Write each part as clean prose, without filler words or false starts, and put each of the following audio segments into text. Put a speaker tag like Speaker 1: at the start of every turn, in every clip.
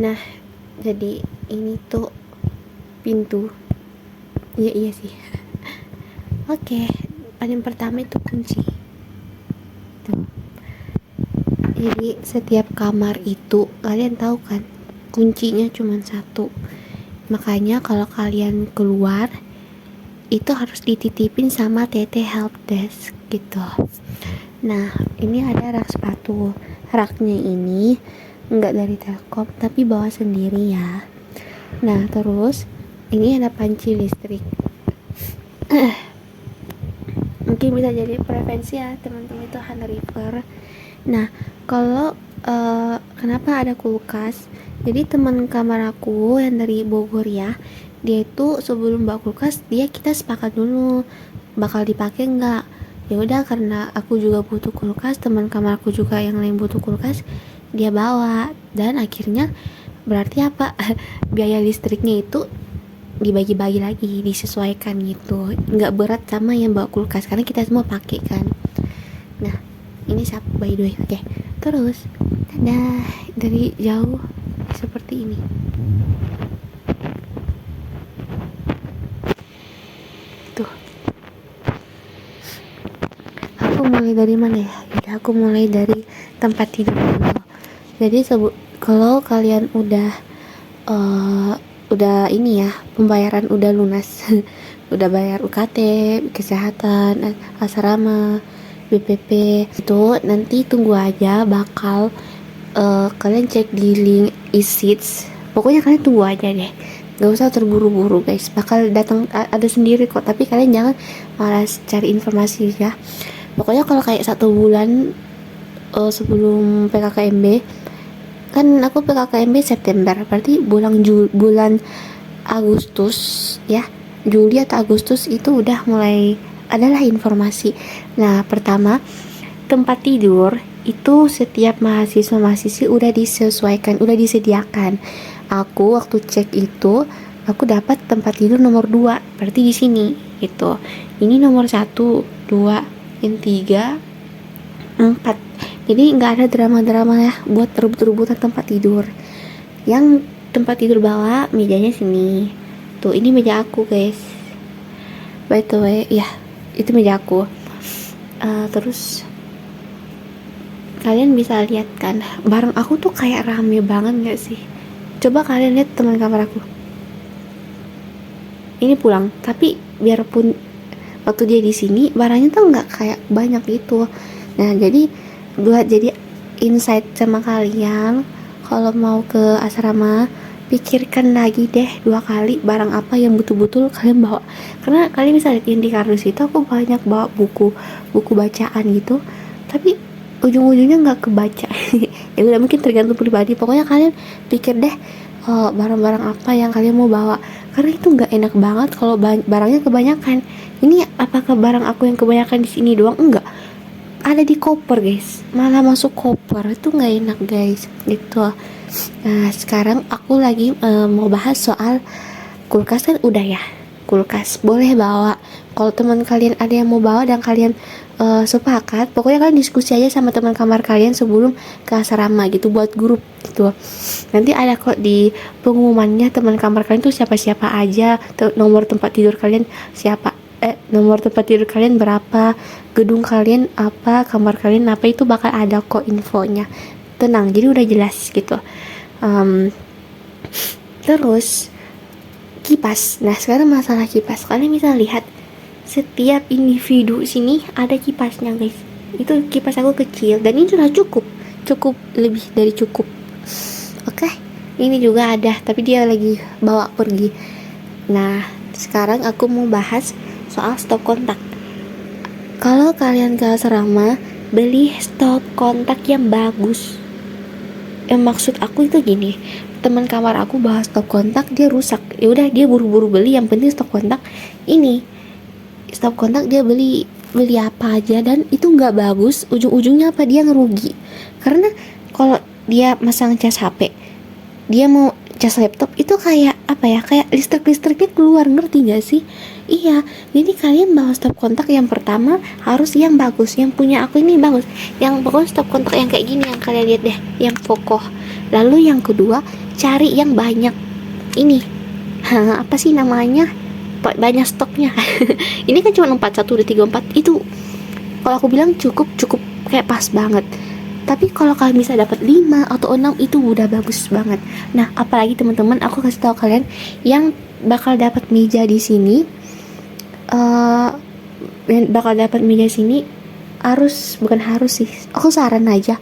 Speaker 1: Nah, jadi ini tuh pintu. Iya sih. Oke, paling pertama itu kunci. Tuh. Jadi setiap kamar itu kalian tahu kan, kuncinya cuma satu. Makanya kalau kalian keluar itu harus dititipin sama TT help desk gitu. Nah, ini ada rak sepatu. Raknya ini enggak dari Telkom tapi bawa sendiri ya. Nah, terus ini ada panci listrik. Mungkin bisa jadi preferensi ya teman-teman itu hand river. Nah, kalau kenapa ada kulkas? Jadi teman kamar aku yang dari Bogor ya, dia itu sebelum bawa kulkas kita sepakat dulu bakal dipakai nggak. Ya udah, karena aku juga butuh kulkas, teman kamar aku juga yang lain butuh kulkas, dia bawa. Dan akhirnya berarti apa? Biaya listriknya itu dibagi-bagi lagi, disesuaikan gitu, nggak berat sama yang bawa kulkas karena kita semua pakai kan. Nah, ini siapa by the way. Oke, terus ada dari jauh seperti ini tuh. Aku mulai dari mana ya? Jadi aku mulai dari tempat tidur dulu. Jadi kalau kalian udah ini ya, pembayaran udah lunas udah bayar UKT, kesehatan, asrama, BPP, itu nanti tunggu aja bakal kalian cek di link e-seats. Pokoknya kalian tunggu aja deh, gak usah terburu-buru guys, bakal datang ada sendiri kok, tapi kalian jangan malas cari informasi ya. Pokoknya kalau kayak 1 bulan sebelum PKKMB, kan aku PKKMB September, berarti bulan Agustus ya, Juli atau Agustus itu udah mulai adalah informasi. Nah, pertama, tempat tidur itu setiap mahasiswa-mahasiswi udah disesuaikan, udah disediakan. Aku waktu cek itu aku dapat tempat tidur nomor 2, berarti di sini gitu. Ini nomor 1, 2, yang 3, 4. Jadi nggak ada drama-drama ya buat rebut-rebutan tempat tidur. Yang tempat tidur bawah mejanya sini. Tuh, ini meja aku guys. By the way, ya itu meja aku. Terus kalian bisa lihat kan, barang aku tuh kayak rame banget nggak sih? Coba kalian lihat teman kamar aku. Ini pulang, tapi biarpun waktu dia di sini barangnya tuh nggak kayak banyak gitu. Nah, jadi insight sama kalian, kalau mau ke asrama pikirkan lagi deh 2 kali barang apa yang betul-betul kalian bawa. Karena kalian bisa lihat di kardus itu aku banyak bawa buku bacaan gitu, tapi ujung-ujungnya nggak kebaca. Ya udah, mungkin tergantung pribadi. Pokoknya kalian pikir deh barang-barang apa yang kalian mau bawa, karena itu nggak enak banget kalau barangnya kebanyakan. Ini apakah barang aku yang kebanyakan di sini doang? Enggak, ada di koper guys, malah masuk koper, itu nggak enak guys gitu. Nah, sekarang aku lagi mau bahas soal kulkas. Kan udah ya, kulkas boleh bawa. Kalau teman kalian ada yang mau bawa dan kalian sepakat, pokoknya kalian diskusi aja sama teman kamar kalian sebelum ke asrama gitu, buat grup gitu. Nanti ada kok di pengumumannya teman kamar kalian tuh siapa-siapa aja, nomor tempat tidur kalian siapa, nomor tempat tidur kalian berapa, gedung kalian apa, kamar kalian apa, itu bakal ada kok infonya. Tenang, jadi udah jelas gitu. Terus kipas. Nah, sekarang masalah kipas, kalian bisa lihat setiap individu sini ada kipasnya guys. Itu kipas aku kecil dan ini sudah cukup lebih dari cukup. Oke, ini juga ada tapi dia lagi bawa pergi. Nah, sekarang aku mau bahas soal stop kontak. Kalau kalian ke asrama, beli stop kontak yang bagus. Maksud aku itu gini, teman kamar aku bahas stop kontak, dia rusak. Ya udah, dia buru-buru beli, yang penting stop kontak. Ini stop kontak dia beli apa aja dan itu nggak bagus. Ujung-ujungnya apa, dia ngerugi. Karena kalau dia masang cas HP, dia mau cas laptop, itu kayak apa ya, kayak listriknya keluar, ngerti gak sih? Iya, jadi kalian bawa stop kontak yang pertama harus yang bagus. Yang punya aku ini bagus, yang pokoknya stop kontak yang kayak gini yang kalian lihat deh, yang kokoh. Lalu yang kedua, cari yang banyak ini. Apa sih namanya? Banyak stoknya. Ini kan cuma 4, 1, 2, 3, 4. Itu kalau aku bilang cukup kayak pas banget. Tapi kalau kalian bisa dapat 5 atau 6 itu udah bagus banget. Nah, apalagi teman-teman, aku kasih tahu kalian yang bakal dapat meja di sini. Bakal dapat meja sini bukan harus sih. Aku saran aja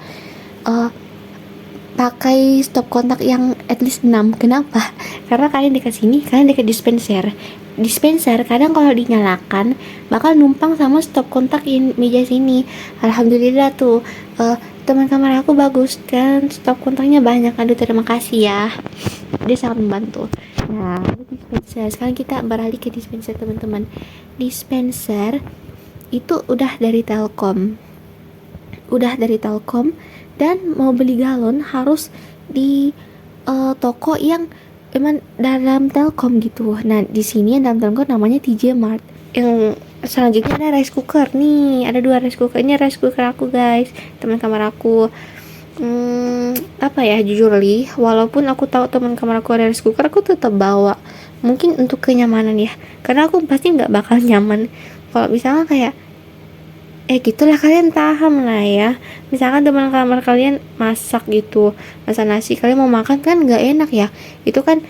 Speaker 1: pakai stop kontak yang at least 6. Kenapa? Karena kalian dekat sini, kalian dekat dispenser kadang kalau dinyalakan bakal numpang sama stop kontak in meja sini. Alhamdulillah tuh teman kamar aku bagus kan, stop kontaknya banyak. Aduh, terima kasih ya, dia sangat membantu. Nah, dispenser, sekarang kita beralih ke dispenser teman-teman. Dispenser itu udah dari Telkom, dan mau beli galon harus di toko yang emang dalam Telkom gitu. Nah, di sini yang dalam Telkom namanya TJ Mart. Yang selanjutnya ada rice cooker nih, ada 2 rice cooker. Ini rice cooker aku guys, teman kamar aku. Apa ya, jujur li, walaupun aku tahu teman kamar aku ada rice cooker, aku tetap bawa. Mungkin untuk kenyamanan ya, karena aku pasti nggak bakal nyaman kalau misalnya kayak gitulah, kalian paham lah ya. Misalkan teman kamar kalian masak gitu, masak nasi, kalian mau makan kan nggak enak ya, itu kan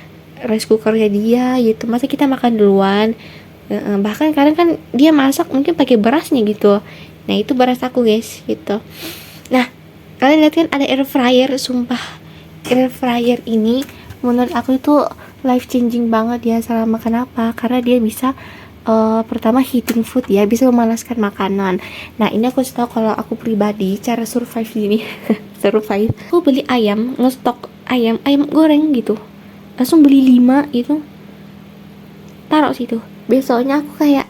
Speaker 1: rice cookernya dia gitu, masa kita makan duluan. Bahkan kadang kan dia masak mungkin pakai berasnya gitu. Nah, itu beras aku guys gitu. Nah, kalian lihat kan ada air fryer. Sumpah, air fryer ini menurut aku itu life changing banget ya. Selama kenapa? Karena dia bisa pertama heating food ya, bisa memanaskan makanan. Nah, ini aku tahu kalau aku pribadi cara survive ini survive, aku beli ayam, ngestok ayam goreng gitu, langsung beli 5 gitu, taruh situ. Besoknya aku kayak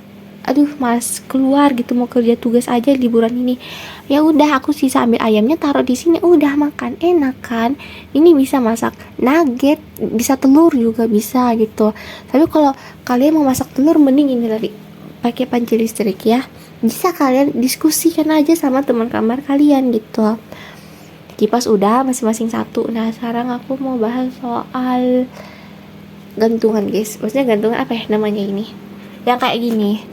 Speaker 1: aduh malas keluar gitu, mau kerja tugas aja liburan ini, ya udah aku sisa ambil ayamnya, taruh di sini, udah makan, enak kan. Ini bisa masak nugget, bisa telur juga bisa gitu. Tapi kalau kalian mau masak telur, mending ini tadi pakai panci listrik ya. Bisa kalian diskusikan aja sama teman kamar kalian gitu. Kipas udah masing-masing 1. Nah, sekarang aku mau bahas soal gantungan guys. Maksudnya gantungan apa ya namanya ini, yang kayak gini.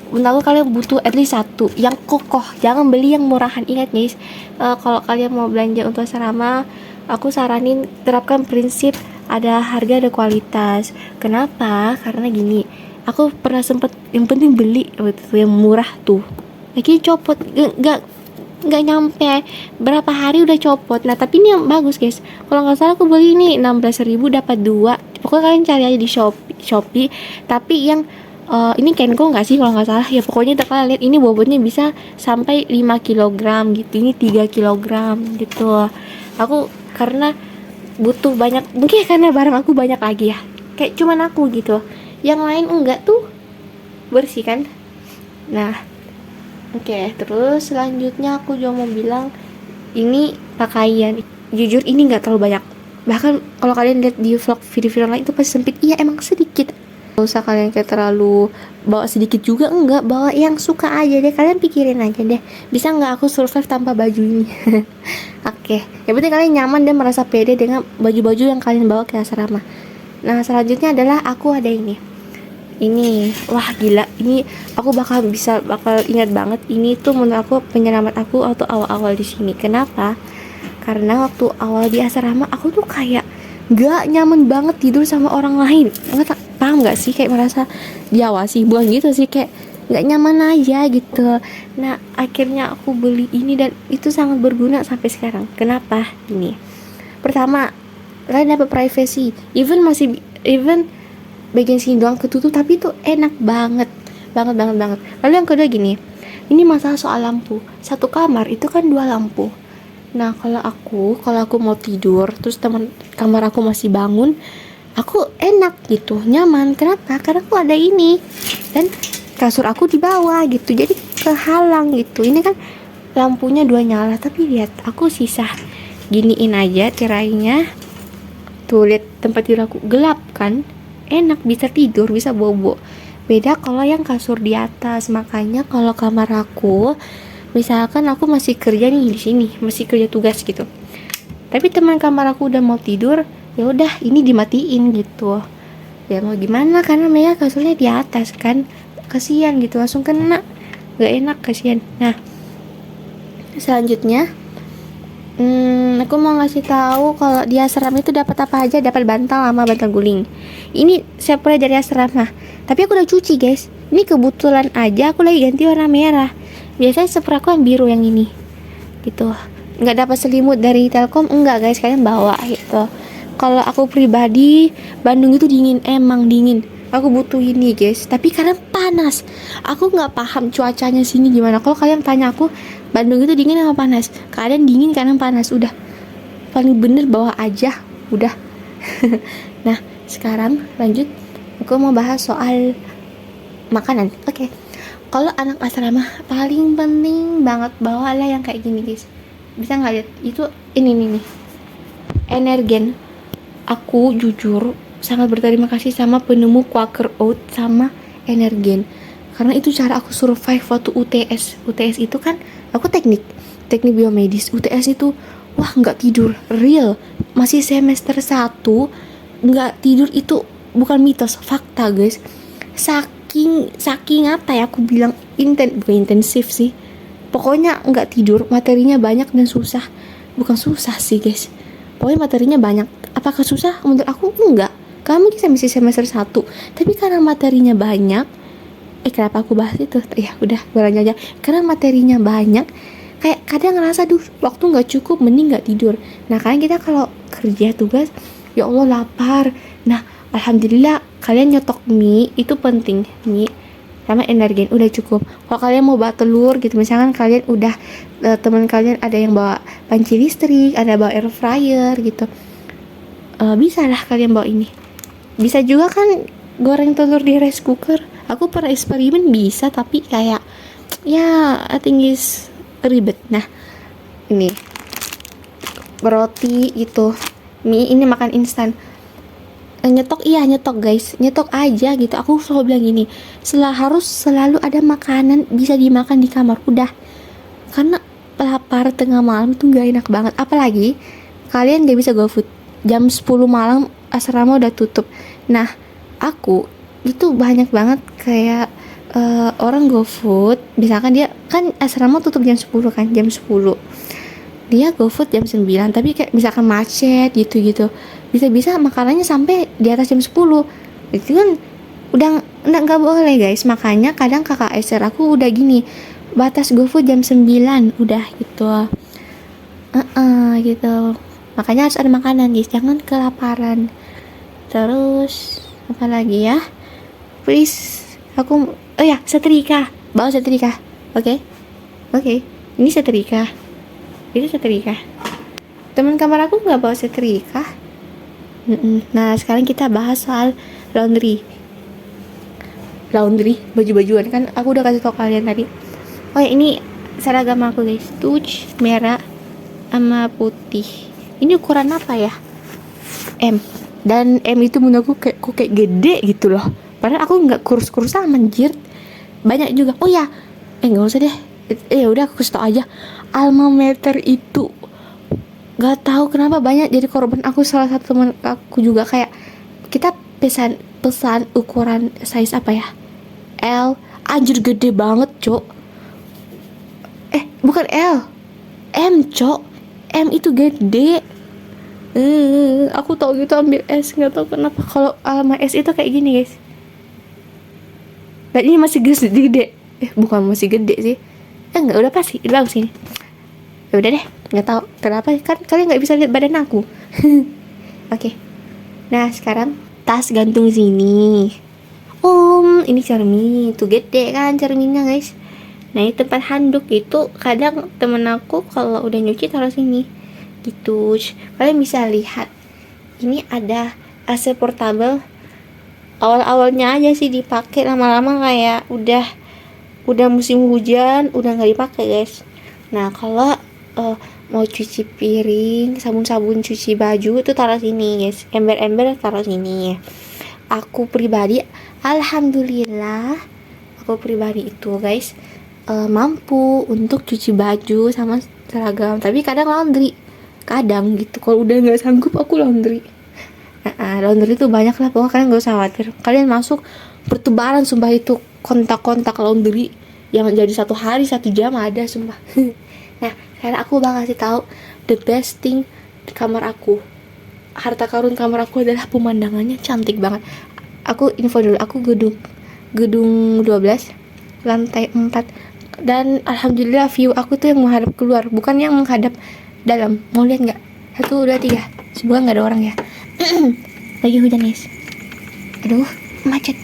Speaker 1: Menurut kalian butuh at least 1 yang kokoh, jangan beli yang murahan. Ingat guys, kalau kalian mau belanja untuk asrama, aku saranin terapkan prinsip ada harga ada kualitas. Kenapa? Karena gini, aku pernah sempet yang penting beli yang murah tuh, lagi copot, nggak nyampe berapa hari udah copot. Nah, tapi ini yang bagus guys, kalau nggak salah aku beli ini 16.000 dapat 2. Pokoknya kalian cari aja di Shopee. Tapi yang ini Kenko nggak sih kalau nggak salah ya, pokoknya kalian lihat ini bobotnya bisa sampai 5 kg gitu, ini 3 kg gitu. Aku karena butuh banyak, mungkin karena barang aku banyak lagi ya, kayak cuman aku gitu, yang lain enggak tuh, bersih kan. Nah, oke, terus selanjutnya aku juga mau bilang ini pakaian. Jujur ini nggak terlalu banyak, bahkan kalau kalian lihat di vlog video-video lain itu pasti sempit. Iya, emang sedikit. Gak usah kalian kayak terlalu bawa sedikit juga, enggak, bawa yang suka aja deh. Kalian pikirin aja deh, bisa nggak aku survive tanpa baju ini. Oke, yang penting kalian nyaman dan merasa pede dengan baju-baju yang kalian bawa ke asrama. Nah, selanjutnya adalah aku ada ini, wah gila, ini aku bakal ingat banget. Ini tuh menurut aku penyelamat aku waktu awal-awal di sini. Kenapa? Karena waktu awal di asrama aku tuh kayak gak nyaman banget tidur sama orang lain. Paham gak sih, kayak merasa diawasi, bukan gitu sih, kayak gak nyaman aja gitu. Nah, akhirnya aku beli ini dan itu sangat berguna sampai sekarang. Kenapa? Ini pertama, kalian dapat privacy, even bagian sini doang ketutup, tapi itu enak banget. Lalu yang kedua gini, ini masalah soal lampu. Satu kamar itu kan 2 lampu. Nah, kalau aku mau tidur terus teman kamar aku masih bangun, aku enak gitu, nyaman. Kenapa? Karena aku ada ini dan kasur aku di bawah gitu, jadi kehalang gitu. Ini kan lampunya 2 nyala, tapi lihat aku sisa giniin aja tirainya. Tuh lihat, tempat tidur aku gelap kan, enak, bisa tidur, bisa bobo. Beda kalau yang kasur di atas. Makanya kalau kamar aku, misalkan aku masih kerja nih di sini, masih kerja tugas gitu, tapi teman kamar aku udah mau tidur, ya udah ini dimatiin gitu. Ya mau gimana, karena Maya kasurnya di atas kan, kasihan gitu, langsung kena, nggak enak, kasihan. Nah selanjutnya aku mau ngasih tahu kalau di asrama itu dapat apa aja. Dapat bantal sama bantal guling. Ini spray dari asrama, tapi aku udah cuci guys. Ini kebetulan aja aku lagi ganti warna merah. Biasanya spray aku yang biru, yang ini gitu. Nggak dapat selimut dari Telkom, enggak guys, kalian bawa gitu. Kalau aku pribadi, Bandung itu dingin, emang dingin. Aku butuh ini guys, tapi kadang panas. Aku nggak paham cuacanya sini gimana. Kalau kalian tanya aku, Bandung itu dingin apa panas? Kadang dingin, kadang panas. Udah, paling bener bawa aja. Udah. Nah, sekarang lanjut. Aku mau bahas soal makanan. Oke. Kalau anak asrama paling penting banget bawalah yang kayak gini guys. Bisa nggak lihat? Itu ini nih. Energen. Aku jujur sangat berterima kasih sama penemu Quaker Oat sama Energen, karena itu cara aku survive waktu UTS itu kan aku teknik biomedis. UTS itu wah nggak tidur, real. Masih semester 1 nggak tidur itu bukan mitos, fakta guys. Saking apa ya, aku bilang bukan intensif sih, pokoknya nggak tidur, materinya banyak dan susah. Bukan susah sih guys, pokoknya materinya banyak. Apakah susah? Menurut aku enggak. Kamu bisa masih semester 1, tapi karena materinya banyak. Kenapa aku bahas itu? Ya udah, berlanjut aja. Karena materinya banyak, kayak kadang ngerasa waktu nggak cukup, mending nggak tidur. Nah kan kita kalau kerja tugas, ya Allah lapar. Nah alhamdulillah kalian nyetok mie, itu penting. Mie sama Energen udah cukup. Kalau kalian mau bawa telur gitu, misalkan kalian udah teman kalian ada yang bawa panci listrik, ada bawa air fryer gitu, bisa lah kalian bawa ini. Bisa juga kan goreng telur di rice cooker. Aku pernah eksperimen bisa, tapi kayak ya I think is ribet. Nah ini roti gitu, mie ini makan instan. Nyetok guys, nyetok aja gitu. Aku selalu bilang gini, harus selalu ada makanan bisa dimakan di kamar. Udah, karena lapar tengah malam tuh gak enak banget. Apalagi kalian gak bisa GoFood jam 10 malam, asrama udah tutup. Nah aku itu banyak banget kayak orang GoFood, misalkan dia kan asrama tutup jam 10 kan, jam 10 dia GoFood jam 9, tapi kayak misalkan macet gitu-gitu, bisa-bisa makanannya sampai di atas jam 10. Itu kan udah nggak boleh guys. Makanya kadang kakak SR aku udah gini, batas GoFood jam 9 udah gitu. Gitu. Makanya harus ada makanan guys, jangan kelaparan. Terus apa lagi ya? Please, aku setrika. Bawa setrika. Oke. Ini setrika. Itu setrika. Teman kamar aku nggak bawa setrika. Nah sekarang kita bahas soal laundry, baju-bajuan kan aku udah kasih tau kalian tadi. Oh ya, ini seragam aku guys, tuj merah sama putih. Ini ukuran apa ya? M. Dan M itu menurut aku kayak gede gitu loh. Padahal aku nggak kurus-kurus sama anjir. Banyak juga. Oh ya, nggak usah deh. Udah aku kasih tau aja. Alma Mater itu gak tahu kenapa banyak jadi korban. Aku salah satu teman aku juga kayak kita pesan ukuran size apa ya, L, anjir gede banget cok. Bukan L, M cok. M itu gede. Aku tau gitu ambil S, nggak tahu kenapa. Kalau Alma S itu kayak gini guys. Dan ini masih gede. Bukan masih gede sih. Enggak, udah pasti di bagus ini. Ya udah deh, nggak tahu kenapa kan kalian nggak bisa lihat badan aku. Oke. Nah sekarang tas gantung sini. Ini cermin tuh gede kan cerminnya guys. Nah ini tempat handuk itu kadang temen aku kalau udah nyuci taruh sini gitu. Kalian bisa lihat ini ada AC portable. Awal-awalnya aja sih dipakai, lama-lama kayak udah musim hujan udah nggak dipakai guys. Nah kalau mau cuci piring, sabun cuci baju itu taruh sini guys. Ember taruh sini. Aku pribadi alhamdulillah itu guys mampu untuk cuci baju sama seragam. Tapi kadang laundry, kadang gitu kalau udah nggak sanggup aku laundry. Laundry itu banyak lah, pokoknya kalian gak usah khawatir. Kalian masuk bertebaran sumpah, itu kontak-kontak laundry yang jadi 1 hari 1 jam ada sumpah. Nah sekarang aku bakal kasih tahu the best thing di kamar aku. Harta karun kamar aku adalah pemandangannya cantik banget. Aku info dulu, aku gedung 12 lantai 4, dan alhamdulillah view aku tuh yang menghadap keluar, bukan yang menghadap dalam. Mau lihat nggak? 1, 2, 3. Semoga nggak ada orang ya. Lagi hujan guys. Aduh, macet.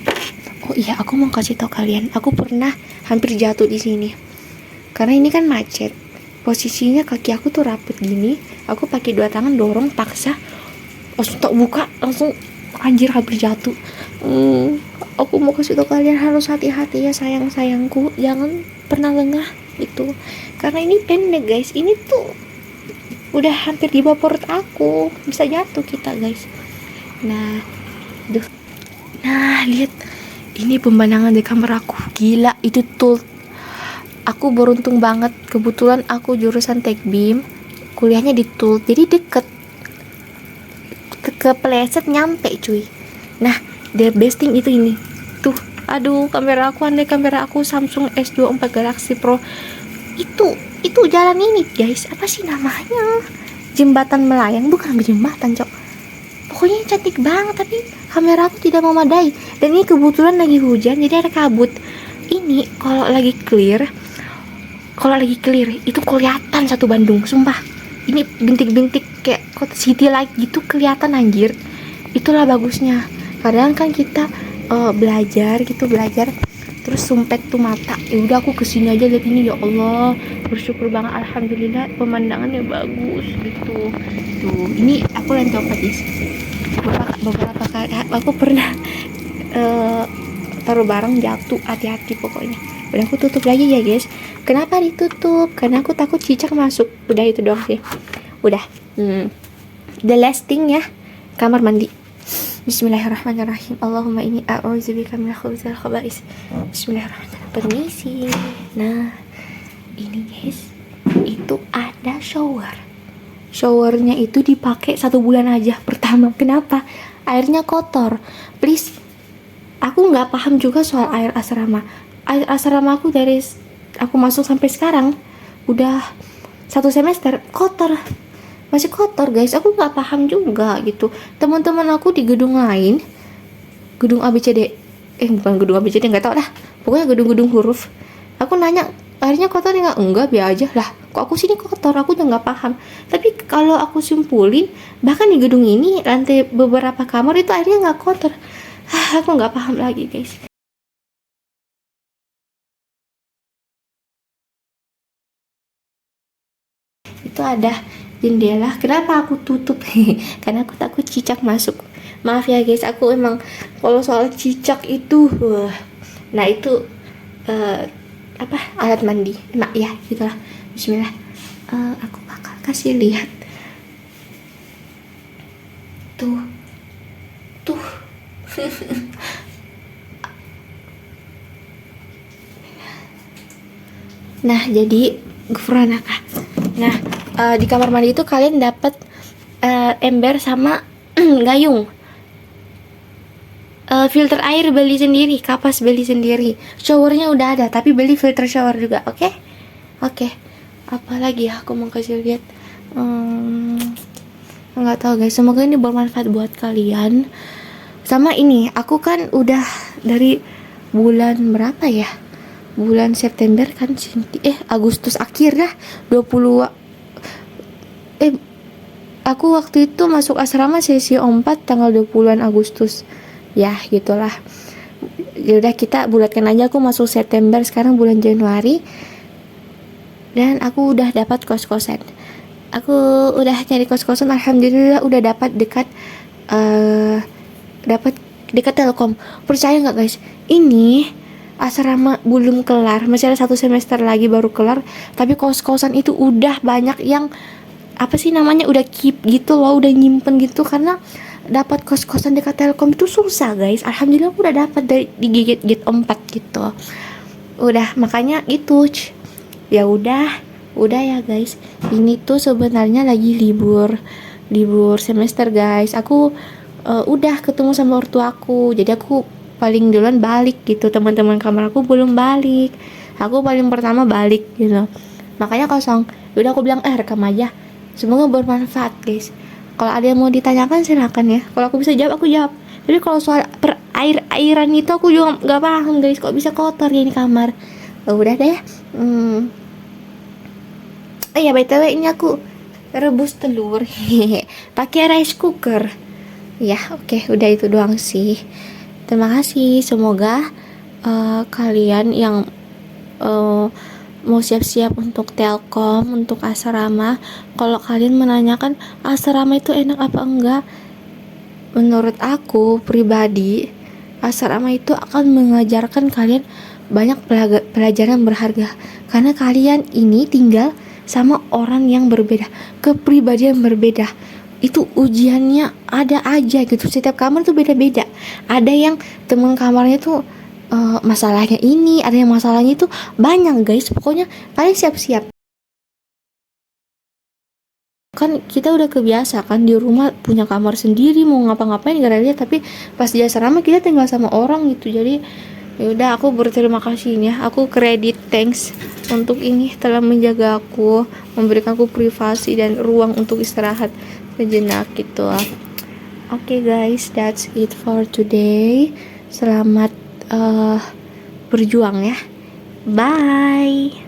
Speaker 1: Oh iya, aku mau kasih tau kalian, aku pernah hampir jatuh di sini. Karena ini kan macet. Posisinya kaki aku tuh rapet gini. Aku pakai 2 tangan dorong paksa. Langsung tak buka, langsung anjir hampir jatuh. Aku mau kasih tau kalian harus hati-hati ya sayang-sayangku. Jangan pernah lengah itu. Karena ini pendek guys. Ini tuh udah hampir di bawah perut aku. Bisa jatuh kita guys. Nah, lihat. Ini pemandangan di kamar aku. Gila, itu tuh. Aku beruntung banget. Kebetulan aku jurusan Tekbim. Kuliahnya di Tul. Jadi deket. Kepleset nyampe cuy. Nah, the best thing itu ini. Tuh, aduh, kamera aku Samsung S24 Galaxy Pro. Itu jalan ini guys. Apa sih namanya? Jembatan melayang, bukan jembatan, Cok. Pokoknya cantik banget, tapi kamera aku tidak memadai. Dan ini kebetulan lagi hujan, jadi ada kabut. Ini kalau lagi clear itu kelihatan satu Bandung, sumpah. Ini bintik-bintik kayak city light gitu kelihatan anjir. Itulah bagusnya. Kadang kan kita belajar terus sumpet tuh mata. Ya udah aku kesini aja lihat ini, ya Allah, bersyukur banget, alhamdulillah pemandangannya bagus gitu. Tuh, ini aku lanjut guys. Beberapa kali aku pernah taruh barang jatuh, hati-hati pokoknya. Udah aku tutup lagi ya guys. Kenapa ditutup? Karena aku takut cicak masuk. Udah itu doang sih. Udah. The last thing ya, kamar mandi. Bismillahirrahmanirrahim. Allahumma inni a'udzubika minal khubuthi wal khaba'is. Bismillahirrahmanirrahim. Permisi. Nah, ini guys, itu ada showernya itu dipakai 1 bulan aja pertama. Kenapa? Airnya kotor. Please, aku nggak paham juga soal air asrama. Air asrama aku dari aku masuk sampai sekarang udah 1 semester kotor, masih kotor guys. Aku nggak paham juga gitu. Teman-teman aku di gedung lain, gedung ABCD, bukan gedung ABCD, nggak tahu lah. Pokoknya gedung-gedung huruf. Aku nanya, airnya kotor enggak, biar aja lah. Kok aku sini kotor? Aku juga nggak paham. Tapi kalau aku simpulin, bahkan di gedung ini lantai beberapa kamar itu airnya nggak kotor. Aku nggak paham lagi guys. Itu ada jendela. Kenapa aku tutup? Karena aku takut cicak masuk. Maaf ya guys, aku emang kalau soal cicak itu nah itu alat mandi ya gitulah. Bismillah. Aku bakal kasih lihat tuh nah jadi gufranaka. Nah di kamar mandi itu kalian dapat ember sama gayung. Filter air beli sendiri, kapas beli sendiri, showernya udah ada, tapi beli filter shower juga. Oke. Apalagi ya aku mau kasih lihat, nggak tahu guys, semoga ini bermanfaat buat kalian. Sama ini, aku kan udah dari bulan berapa ya, bulan September kan, Agustus akhir dah 20 aku waktu itu masuk asrama sesi 4 tanggal 20-an Agustus. Ya gitulah. Yaudah kita bulatkan aja, aku masuk September, sekarang bulan Januari. Dan aku udah dapat kos-kosan. Aku udah cari kos-kosan, alhamdulillah udah dapat dekat Telkom. Percaya nggak guys? Ini asrama belum kelar, masih ada 1 semester lagi baru kelar. Tapi kos-kosan itu udah banyak yang udah keep gitu loh, udah nyimpen gitu. Karena dapat kos-kosan dekat Telkom itu susah guys. Alhamdulillah aku udah dapat di gate 4 gitu. Udah, makanya itu ya udah ya guys. Ini tuh sebenarnya lagi libur semester guys. Aku udah ketemu sama ortuaku, jadi aku paling duluan balik gitu, teman-teman kamar aku belum balik, aku paling pertama balik gitu, makanya kosong. Udah aku bilang rekam aja, semoga bermanfaat guys. Kalau ada yang mau ditanyakan silakan ya, kalau aku bisa jawab aku jawab, tapi kalau soal airan itu aku juga nggak paham guys, kok bisa kotor ya ini kamar. Udah deh. Ya btw ini aku rebus telur pakai rice cooker ya. Oke, udah itu doang sih. Terima kasih, semoga kalian yang mau siap-siap untuk telkom, untuk asrama, kalau kalian menanyakan asrama itu enak apa enggak, menurut aku pribadi asrama itu akan mengajarkan kalian banyak pelajaran berharga, karena kalian ini tinggal sama orang yang berbeda, kepribadian berbeda. Itu ujiannya ada aja gitu, setiap kamar tuh beda-beda. Ada yang teman kamarnya tuh masalahnya ini, ada yang masalahnya itu banyak guys. Pokoknya kalian siap-siap. Kan kita udah kebiasa kan di rumah punya kamar sendiri, mau ngapa-ngapain gak ada dia, tapi pas di asrama kita tinggal sama orang gitu. Jadi ya udah, aku berterima kasih ya, aku kredit thanks untuk ini telah menjaga aku, memberikan aku privasi dan ruang untuk istirahat sejenak gitu. Oke guys, that's it for today. Selamat berjuang ya, bye.